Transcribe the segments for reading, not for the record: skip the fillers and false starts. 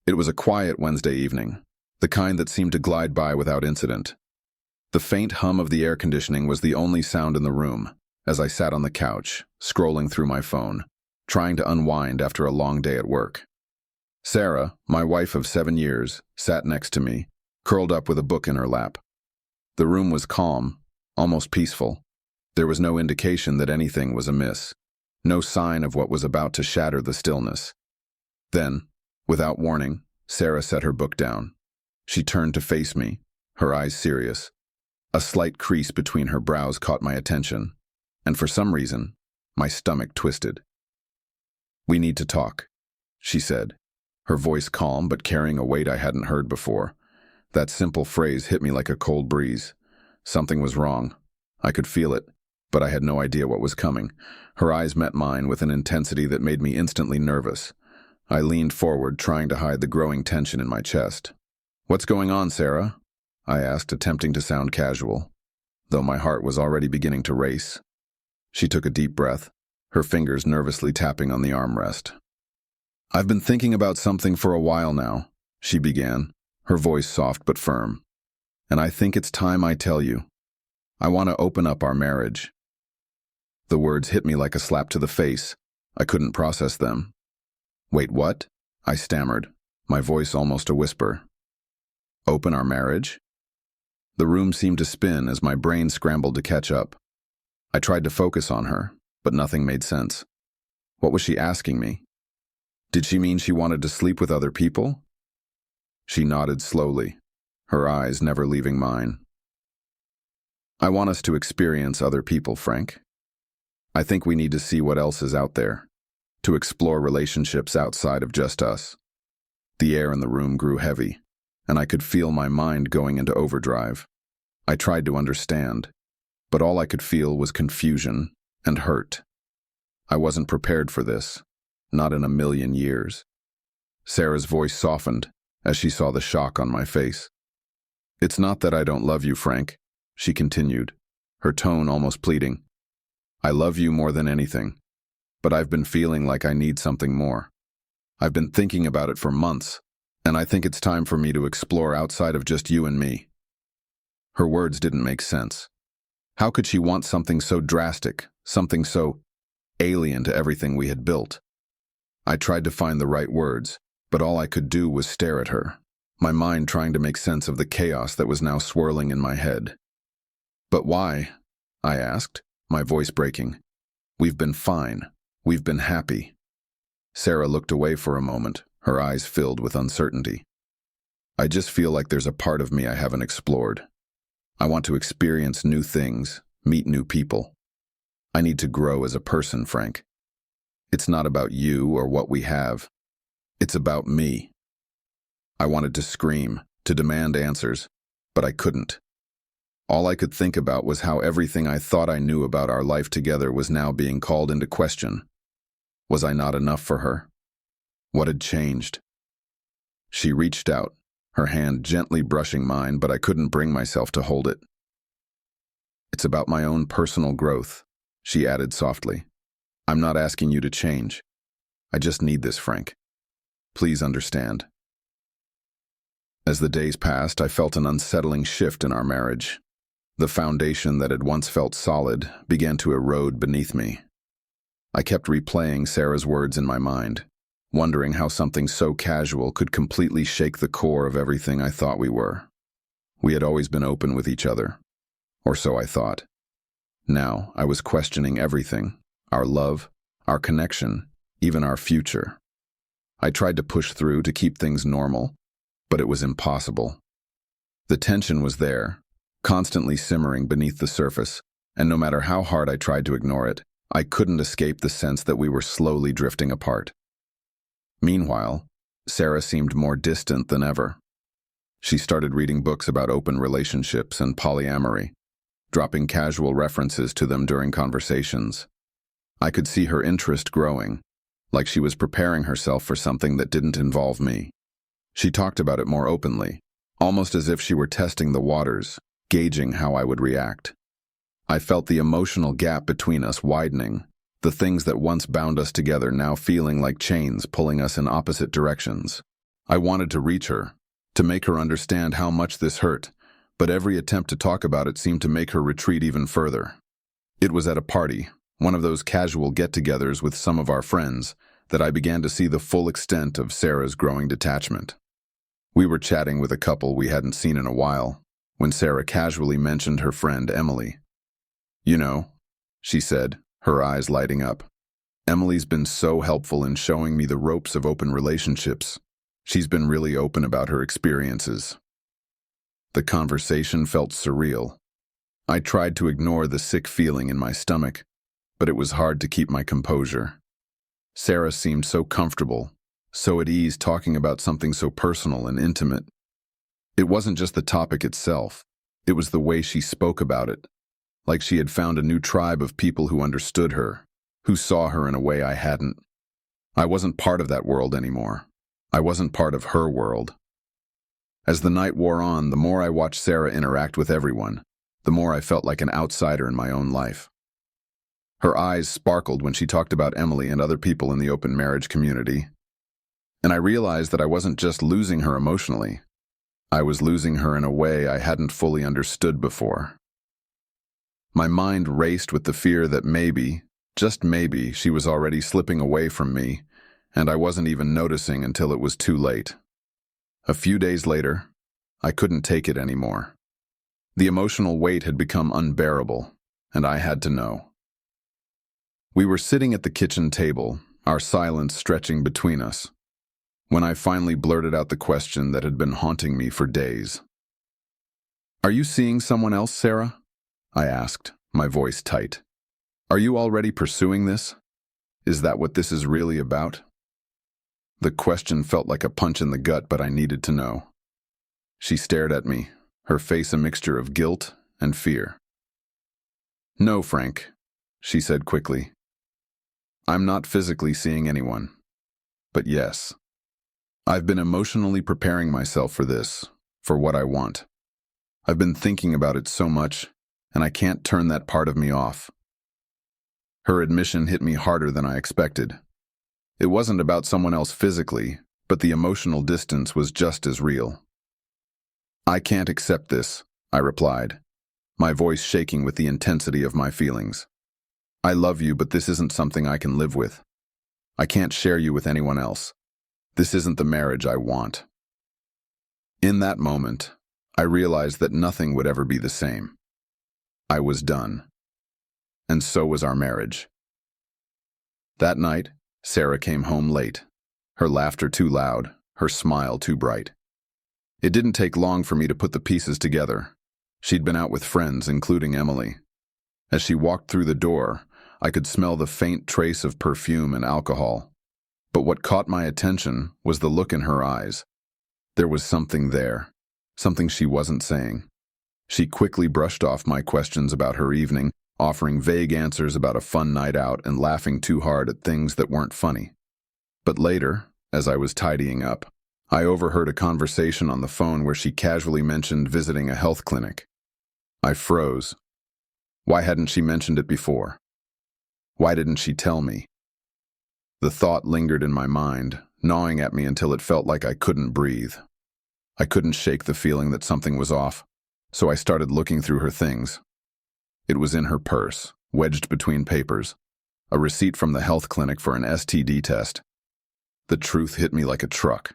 It was a quiet Wednesday evening, the kind that seemed to glide by without incident. The faint hum of the air conditioning was the only sound in the room as I sat on the couch, scrolling through my phone, trying to unwind after a long day at work. Sarah, my wife of 7 years, sat next to me, curled up with a book in her lap. The room was calm, almost peaceful. There was no indication that anything was amiss, no sign of what was about to shatter the stillness. Then, without warning, Sarah set her book down. She turned to face me, her eyes serious. A slight crease between her brows caught my attention, and for some reason, my stomach twisted. "We need to talk," she said, her voice calm but carrying a weight I hadn't heard before. That simple phrase hit me like a cold breeze. Something was wrong. I could feel it, but I had no idea what was coming. Her eyes met mine with an intensity that made me instantly nervous. I leaned forward, trying to hide the growing tension in my chest. "What's going on, Sarah?" I asked, attempting to sound casual, though my heart was already beginning to race. She took a deep breath, her fingers nervously tapping on the armrest. "I've been thinking about something for a while now," she began, her voice soft but firm. "And I think it's time I tell you. I want to open up our marriage." The words hit me like a slap to the face. I couldn't process them. "Wait, what?" I stammered, my voice almost a whisper. "Open our marriage?" The room seemed to spin as my brain scrambled to catch up. I tried to focus on her, but nothing made sense. What was she asking me? Did she mean she wanted to sleep with other people? She nodded slowly, her eyes never leaving mine. "I want us to experience other people, Frank. I think we need to see what else is out there, to explore relationships outside of just us." The air in the room grew heavy, and I could feel my mind going into overdrive. I tried to understand, but all I could feel was confusion and hurt. I wasn't prepared for this, not in a million years. Sarah's voice softened as she saw the shock on my face. "It's not that I don't love you, Frank," she continued, her tone almost pleading. "I love you more than anything, but I've been feeling like I need something more. I've been thinking about it for months, and I think it's time for me to explore outside of just you and me." Her words didn't make sense. How could she want something so drastic, something so alien to everything we had built? I tried to find the right words, but all I could do was stare at her, my mind trying to make sense of the chaos that was now swirling in my head. "But why?" I asked, my voice breaking. "We've been fine. We've been happy." Sarah looked away for a moment, her eyes filled with uncertainty. "I just feel like there's a part of me I haven't explored. I want to experience new things, meet new people. I need to grow as a person, Frank. It's not about you or what we have. It's about me." I wanted to scream, to demand answers, but I couldn't. All I could think about was how everything I thought I knew about our life together was now being called into question. Was I not enough for her? What had changed? She reached out, her hand gently brushing mine, but I couldn't bring myself to hold it. "It's about my own personal growth," she added softly. "I'm not asking you to change. I just need this, Frank. Please understand." As the days passed, I felt an unsettling shift in our marriage. The foundation that had once felt solid began to erode beneath me. I kept replaying Sarah's words in my mind, wondering how something so casual could completely shake the core of everything I thought we were. We had always been open with each other, or so I thought. Now I was questioning everything, our love, our connection, even our future. I tried to push through to keep things normal, but it was impossible. The tension was there, constantly simmering beneath the surface, and no matter how hard I tried to ignore it, I couldn't escape the sense that we were slowly drifting apart. Meanwhile, Sarah seemed more distant than ever. She started reading books about open relationships and polyamory, dropping casual references to them during conversations. I could see her interest growing, like she was preparing herself for something that didn't involve me. She talked about it more openly, almost as if she were testing the waters, gauging how I would react. I felt the emotional gap between us widening, the things that once bound us together now feeling like chains pulling us in opposite directions. I wanted to reach her, to make her understand how much this hurt, but every attempt to talk about it seemed to make her retreat even further. It was at a party, one of those casual get-togethers with some of our friends, that I began to see the full extent of Sarah's growing detachment. We were chatting with a couple we hadn't seen in a while, when Sarah casually mentioned her friend Emily. "You know," she said, her eyes lighting up, "Emily's been so helpful in showing me the ropes of open relationships. She's been really open about her experiences." The conversation felt surreal. I tried to ignore the sick feeling in my stomach, but it was hard to keep my composure. Sarah seemed so comfortable, so at ease talking about something so personal and intimate. It wasn't just the topic itself, it was the way she spoke about it, like she had found a new tribe of people who understood her, who saw her in a way I hadn't. I wasn't part of that world anymore. I wasn't part of her world. As the night wore on, the more I watched Sarah interact with everyone, the more I felt like an outsider in my own life. Her eyes sparkled when she talked about Emily and other people in the open marriage community, and I realized that I wasn't just losing her emotionally. I was losing her in a way I hadn't fully understood before. My mind raced with the fear that maybe, just maybe, she was already slipping away from me, and I wasn't even noticing until it was too late. A few days later, I couldn't take it anymore. The emotional weight had become unbearable, and I had to know. We were sitting at the kitchen table, our silence stretching between us, when I finally blurted out the question that had been haunting me for days. "Are you seeing someone else, Sarah?" I asked, my voice tight. "Are you already pursuing this? Is that what this is really about?" The question felt like a punch in the gut, but I needed to know. She stared at me, her face a mixture of guilt and fear. "No, Frank," she said quickly. "I'm not physically seeing anyone. But yes, I've been emotionally preparing myself for this, for what I want. I've been thinking about it so much, and I can't turn that part of me off." Her admission hit me harder than I expected. It wasn't about someone else physically, but the emotional distance was just as real. "I can't accept this," I replied, my voice shaking with the intensity of my feelings. "I love you, but this isn't something I can live with. I can't share you with anyone else. This isn't the marriage I want." In that moment, I realized that nothing would ever be the same. I was done. And so was our marriage. That night, Sarah came home late, her laughter too loud, her smile too bright. It didn't take long for me to put the pieces together. She'd been out with friends, including Emily. As she walked through the door, I could smell the faint trace of perfume and alcohol. But what caught my attention was the look in her eyes. There was something there, something she wasn't saying. She quickly brushed off my questions about her evening, offering vague answers about a fun night out and laughing too hard at things that weren't funny. But later, as I was tidying up, I overheard a conversation on the phone where she casually mentioned visiting a health clinic. I froze. Why hadn't she mentioned it before? Why didn't she tell me? The thought lingered in my mind, gnawing at me until it felt like I couldn't breathe. I couldn't shake the feeling that something was off, so I started looking through her things. It was in her purse, wedged between papers, a receipt from the health clinic for an STD test. The truth hit me like a truck.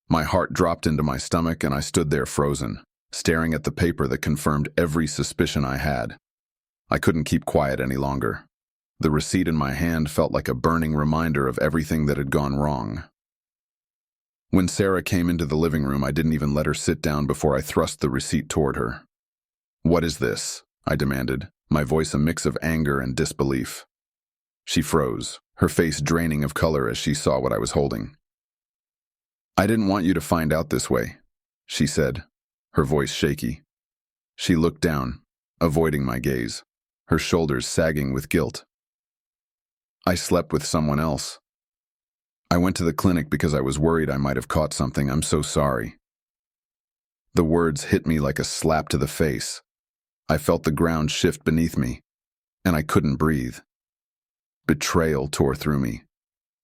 My heart dropped into my stomach and I stood there frozen, staring at the paper that confirmed every suspicion I had. I couldn't keep quiet any longer. The receipt in my hand felt like a burning reminder of everything that had gone wrong. When Sarah came into the living room, I didn't even let her sit down before I thrust the receipt toward her. "What is this?" I demanded, my voice a mix of anger and disbelief. She froze, her face draining of color as she saw what I was holding. "I didn't want you to find out this way," she said, her voice shaky. She looked down, avoiding my gaze, her shoulders sagging with guilt. "I slept with someone else. I went to the clinic because I was worried I might have caught something. I'm so sorry." The words hit me like a slap to the face. I felt the ground shift beneath me, and I couldn't breathe. Betrayal tore through me.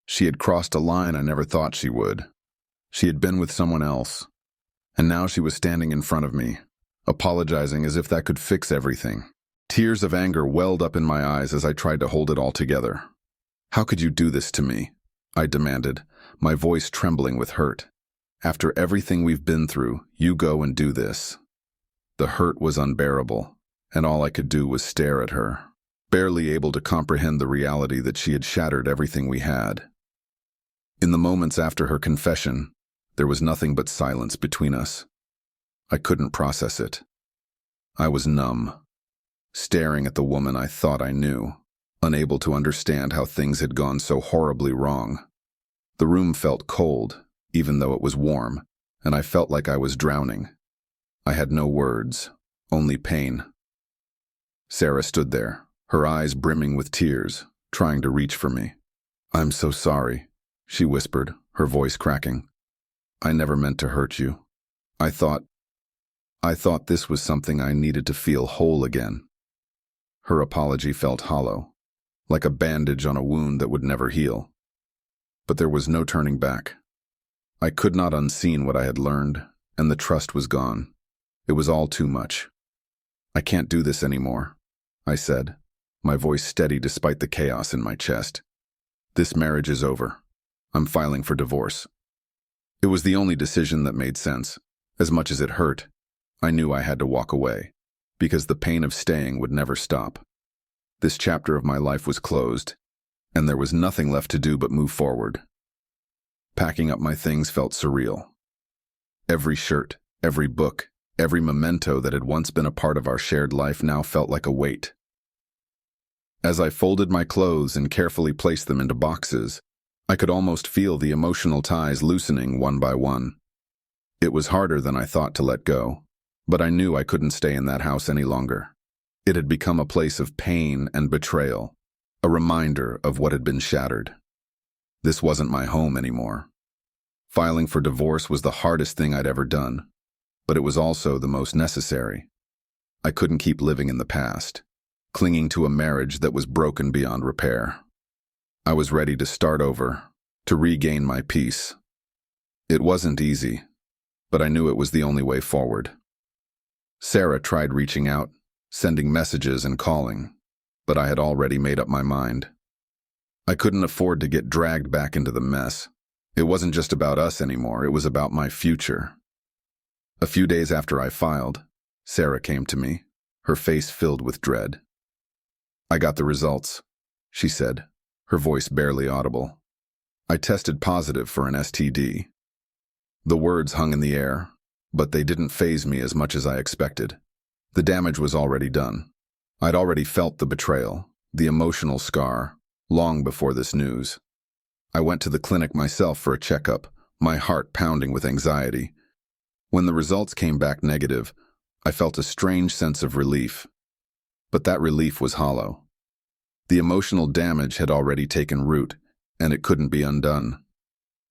She had crossed a line I never thought she would. She had been with someone else, and now she was standing in front of me, apologizing as if that could fix everything. Tears of anger welled up in my eyes as I tried to hold it all together. "How could you do this to me?" I demanded, my voice trembling with hurt. "After everything we've been through, you go and do this." The hurt was unbearable, and all I could do was stare at her, barely able to comprehend the reality that she had shattered everything we had. In the moments after her confession, there was nothing but silence between us. I couldn't process it. I was numb, staring at the woman I thought I knew, unable to understand how things had gone so horribly wrong. The room felt cold, even though it was warm, and I felt like I was drowning. I had no words, only pain. Sarah stood there, her eyes brimming with tears, trying to reach for me. "I'm so sorry," she whispered, her voice cracking. "I never meant to hurt you. I thought this was something I needed to feel whole again." Her apology felt hollow, like a bandage on a wound that would never heal. But there was no turning back. I could not unseen what I had learned, and the trust was gone. It was all too much. "I can't do this anymore," I said, my voice steady despite the chaos in my chest. "This marriage is over. I'm filing for divorce." It was the only decision that made sense. As much as it hurt, I knew I had to walk away, because the pain of staying would never stop. This chapter of my life was closed, and there was nothing left to do but move forward. Packing up my things felt surreal. Every shirt, every book, every memento that had once been a part of our shared life now felt like a weight. As I folded my clothes and carefully placed them into boxes, I could almost feel the emotional ties loosening one by one. It was harder than I thought to let go, but I knew I couldn't stay in that house any longer. It had become a place of pain and betrayal, a reminder of what had been shattered. This wasn't my home anymore. Filing for divorce was the hardest thing I'd ever done, but it was also the most necessary. I couldn't keep living in the past, clinging to a marriage that was broken beyond repair. I was ready to start over, to regain my peace. It wasn't easy, but I knew it was the only way forward. Sarah tried reaching out, sending messages and calling, but I had already made up my mind. I couldn't afford to get dragged back into the mess. It wasn't just about us anymore, it was about my future. A few days after I filed, Sarah came to me, her face filled with dread. "I got the results," she said, her voice barely audible. "I tested positive for an STD." The words hung in the air, but they didn't faze me as much as I expected. The damage was already done. I'd already felt the betrayal, the emotional scar, long before this news. I went to the clinic myself for a checkup, my heart pounding with anxiety. When the results came back negative, I felt a strange sense of relief. But that relief was hollow. The emotional damage had already taken root, and it couldn't be undone.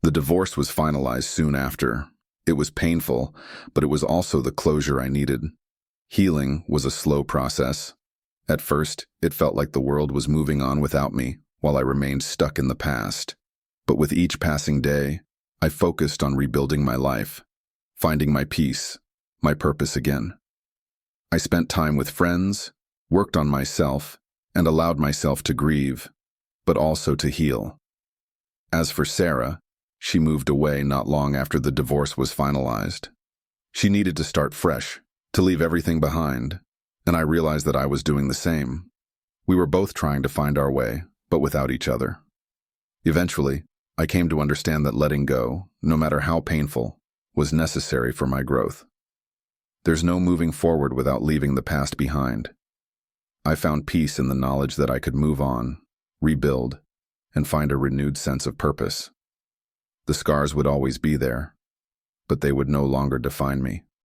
The divorce was finalized soon after. It was painful, but it was also the closure I needed. Healing was a slow process. At first, it felt like the world was moving on without me, while I remained stuck in the past. But with each passing day, I focused on rebuilding my life, finding my peace, my purpose again. I spent time with friends, worked on myself, and allowed myself to grieve, but also to heal. As for Sarah, she moved away not long after the divorce was finalized. She needed to start fresh, to leave everything behind, and I realized that I was doing the same. We were both trying to find our way, but without each other. Eventually, I came to understand that letting go, no matter how painful, was necessary for my growth. There's no moving forward without leaving the past behind. I found peace in the knowledge that I could move on, rebuild, and find a renewed sense of purpose. The scars would always be there, but they would no longer define me.